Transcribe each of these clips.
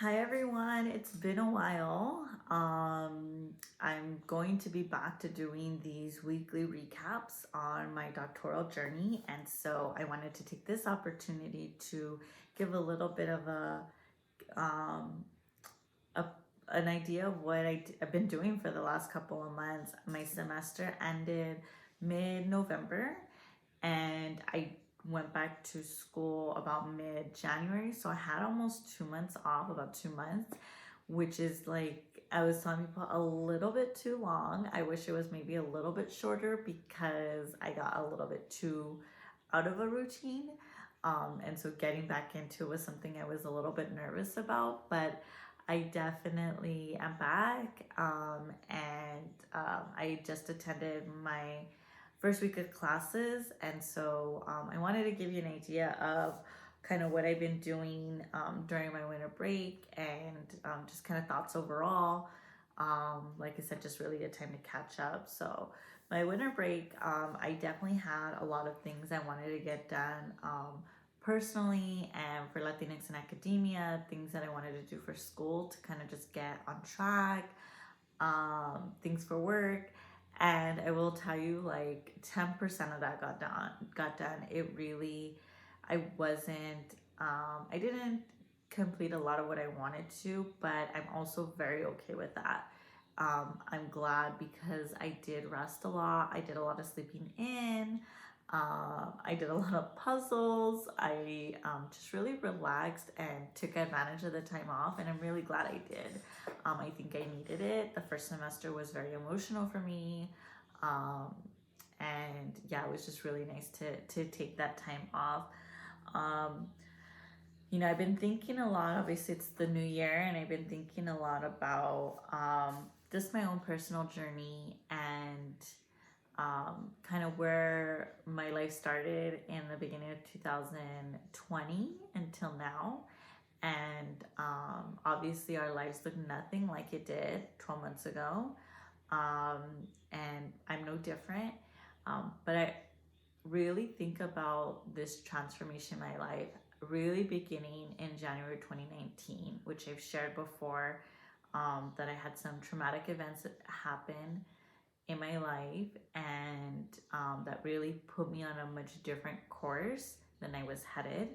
Hi everyone, it's been a while. I'm going to be back to doing these weekly recaps on my doctoral journey, and so I wanted to take this opportunity to give a little bit of um, a an idea of what I've been doing for the last couple of months. My semester ended mid-November, and I went back to school about mid-January. So I had almost 2 months off, about 2 months, which is like I was telling people a little bit too long. I wish it was maybe a little bit shorter because I got a little bit too out of a routine. And so getting back into it was something I was a little bit nervous about, but I definitely am back. And I just attended my first week of classes, and so I wanted to give you an idea of kind of what I've been doing during my winter break, and just kind of thoughts overall. Like I said, just really a time to catch up. So my winter break, I definitely had a lot of things I wanted to get done personally and for Latinx in academia, things that I wanted to do for school to kind of just get on track, things for work. And I will tell you, like 10% of that got done. It really, I wasn't, I didn't complete a lot of what I wanted to, but I'm also very okay with that. I'm glad because I did rest a lot. I did a lot of sleeping in. I did a lot of puzzles. I just really relaxed and took advantage of the time off, and I'm really glad I did. I think I needed it. The first semester was very emotional for me. Um, and yeah, it was just really nice to take that time off. Um, I've been thinking a lot, obviously, it's the new year, and I've been thinking a lot about just my own personal journey and kind of where my life started in the beginning of 2020 until now. And obviously, our lives look nothing like it did 12 months ago. Um, and I'm no different. But I really think about this transformation in my life really beginning in January 2019, which I've shared before, that I had some traumatic events that happened in my life, and that really put me on a much different course than I was headed,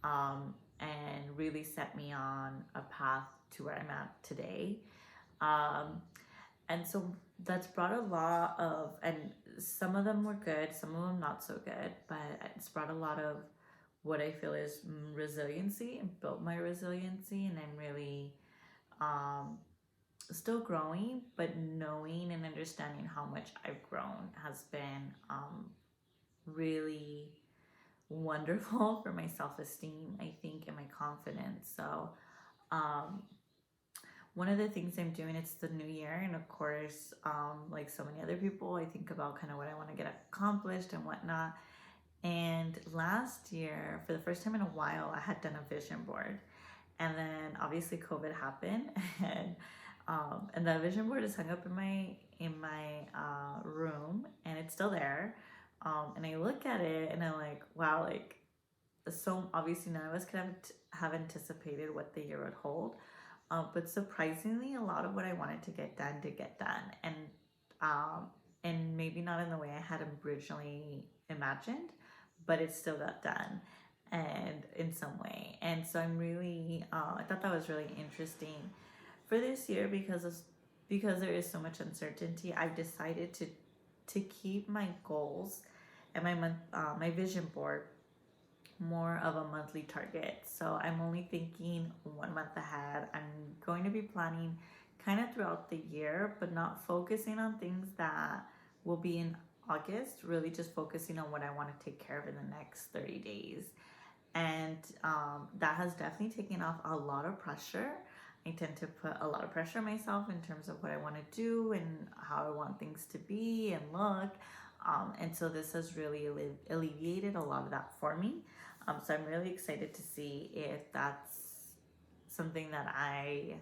and really set me on a path to where I'm at today. Um, and so that's brought a lot of, and some of them were good, some of them not so good, but it's brought a lot of what I feel is resiliency and built my resiliency. And I'm really um, still growing, but knowing and understanding how much I've grown has been really wonderful for my self-esteem, I think, and my confidence. So um, one of the things I'm doing, it's the new year, and of course, like so many other people, I think about kind of what I want to get accomplished and whatnot. And last year, for the first time in a while, I had done a vision board, and then obviously COVID happened, and that vision board is hung up in my room, and it's still there. And I look at it, and I'm like, wow, like, so obviously none of us could have anticipated what the year would hold. But surprisingly, a lot of what I wanted to get done did get done, um, and maybe not in the way I had originally imagined, but it still got done, and in some way. And so I'm really, I thought that was really interesting for this year because there is so much uncertainty. I've decided to keep my goals and my vision board more of a monthly target. So I'm only thinking 1 month ahead. I'm going to be planning kind of throughout the year, but not focusing on things that will be in August, really just focusing on what I want to take care of in the next 30 days. And that has definitely taken off a lot of pressure. I tend to put a lot of pressure on myself in terms of what I want to do and how I want things to be and look. And so this has really alleviated a lot of that for me. So I'm really excited to see if that's something that I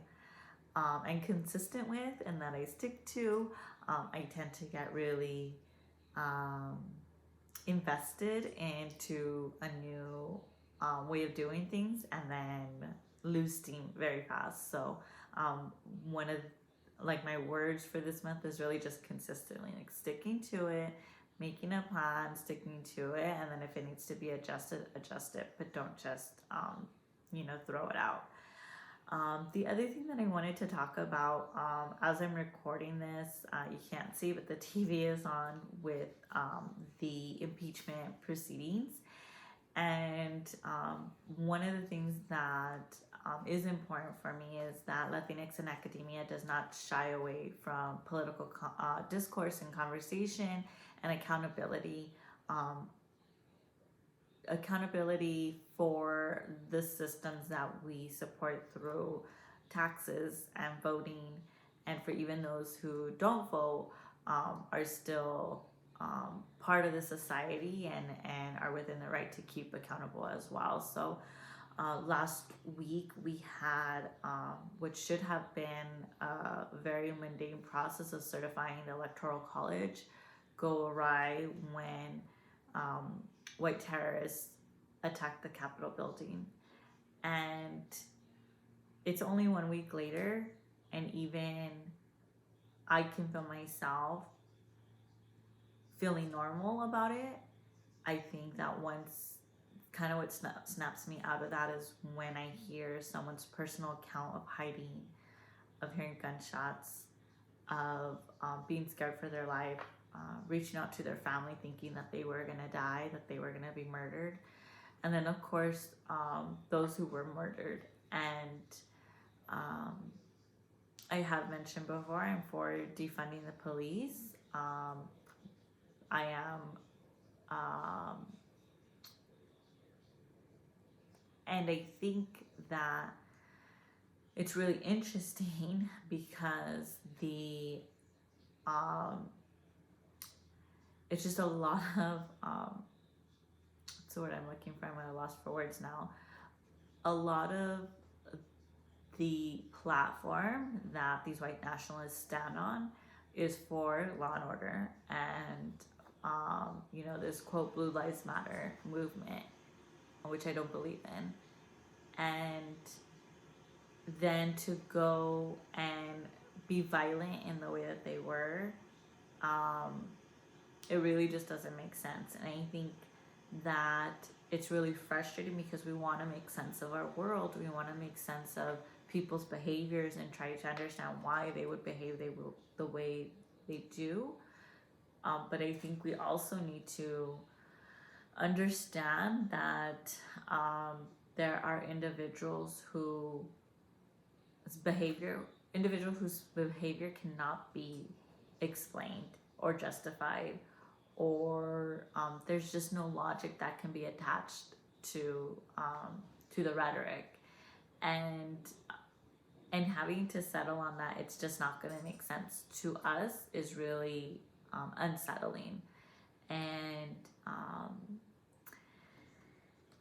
am consistent with and that I stick to. I tend to get really um, invested into a new way of doing things, and then lose steam very fast. So um, one of like my words for this month is really just consistently like sticking to it, making a plan, sticking to it, and then if it needs to be adjusted, adjust it, but don't just throw it out. The other thing that I wanted to talk about, as I'm recording this, you can't see, but the TV is on with the impeachment proceedings. And one of the things that is important for me is that Latinx in academia does not shy away from political discourse and conversation and accountability. Um, Accountability for the systems that we support through taxes and voting, and for even those who don't vote, are still part of the society and are within the right to keep accountable as well. So last week we had what should have been a very mundane process of certifying the electoral college go awry when white terrorists attacked the Capitol building. And it's only 1 week later, and even I can feel myself feeling normal about it. I think that once kind of what snaps me out of that is when I hear someone's personal account of hiding, of hearing gunshots, of being scared for their life, reaching out to their family thinking that they were going to die, that they were going to be murdered. And then, of course, those who were murdered. And I have mentioned before, I'm for defunding the police. I am, and I think that it's really interesting because it's just a lot of, what's the word I'm looking for? I'm at a loss for words now. A lot of the platform that these white nationalists stand on is for law and order and, this quote, Blue Lives Matter movement, which I don't believe in. And then to go and be violent in the way that they were, it really just doesn't make sense. And I think that it's really frustrating because we want to make sense of our world. We want to make sense of people's behaviors and try to understand why they would behave the way they do. But I think we also need to understand that there are individuals whose behavior cannot be explained or justified, or there's just no logic that can be attached to the rhetoric, and having to settle on that, it's just not going to make sense to us, is really unsettling.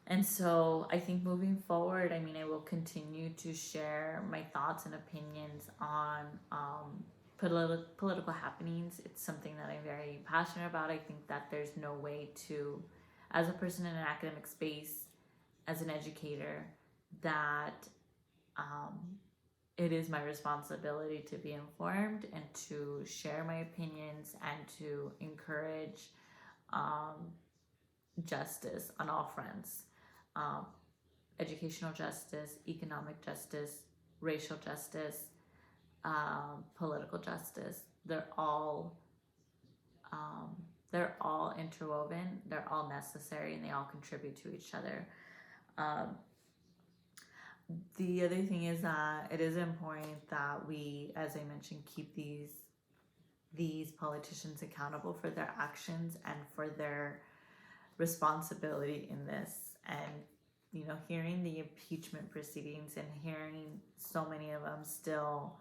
And so I think moving forward, I mean, I will continue to share my thoughts and opinions on political happenings. It's something that I'm very passionate about. I think that there's no way to, as a person in an academic space, as an educator, that it is my responsibility to be informed and to share my opinions and to encourage justice on all fronts. Educational justice, economic justice, racial justice, political justice. They're all interwoven. They're all necessary, and they all contribute to each other. The other thing is that it is important that we, as I mentioned, keep these politicians accountable for their actions and for their responsibility in this. And hearing the impeachment proceedings and hearing so many of them still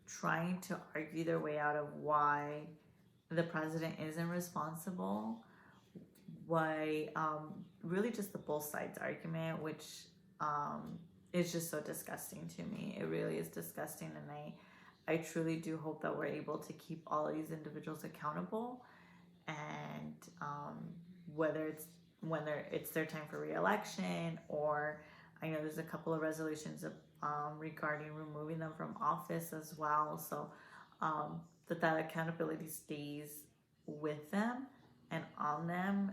trying to argue their way out of why the president isn't responsible, why really just the both sides argument, which is just so disgusting to me. It really is disgusting, and I truly do hope that we're able to keep all of these individuals accountable, and whether it's their time for re-election, or I know there's a couple of resolutions regarding removing them from office as well. So that accountability stays with them and on them,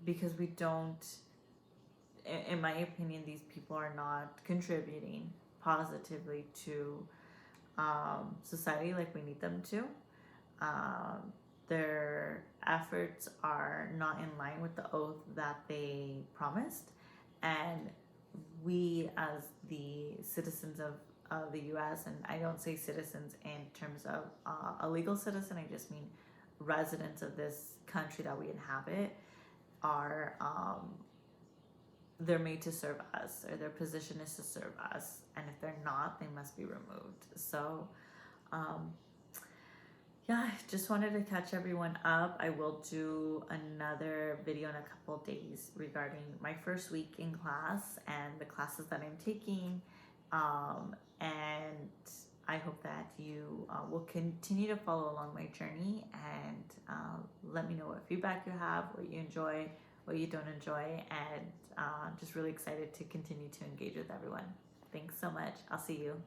because we don't, in my opinion, these people are not contributing positively to society like we need them to. Their efforts are not in line with the oath that they promised, and we as the citizens of the US, and I don't say citizens in terms of a legal citizen, I just mean residents of this country that we inhabit, are they're made to serve us, or their position is to serve us, and if they're not, they must be removed. So yeah, I just wanted to catch everyone up. I will do another video in a couple of days regarding my first week in class and the classes that I'm taking, and I hope that you will continue to follow along my journey, and let me know what feedback you have, what you enjoy, what you don't enjoy, and just really excited to continue to engage with everyone. Thanks so much. I'll see you.